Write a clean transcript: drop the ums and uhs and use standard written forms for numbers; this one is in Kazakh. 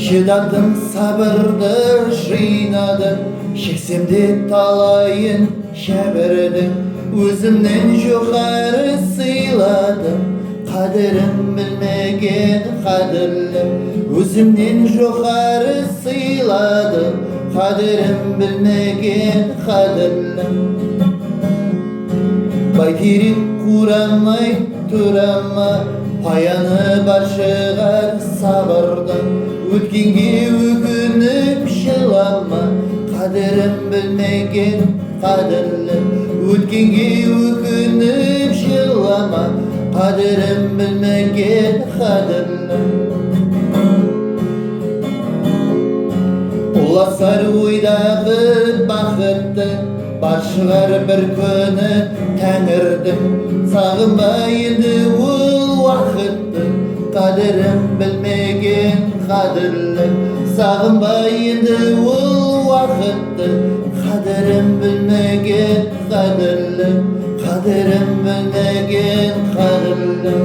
шыдадым, сабырды жинадым, шексемде талайын шәбірдім, өзімнен жоғары сыйладым, қадірін білмеген қадірлім, өзімнен жоғары сыйладым, қадірін білмеген қадірлім. Бәйтерек құрамай тұрама, паяны бар шығар сабырдың, өткенге өкініп жылама, қадірін білмеген қадірлім, өткенге өкініп жылама, қадірін білмеген қадірлім. Ұласар ойдағы бақытты, бар шығар бір күні тәңірдің, сағынба енді ол уақытты, қадірін білмеген қадірлі, сағынба енді ол уақытты, қадірін білмеген қадірлі, қадірін білмеген қадірлі.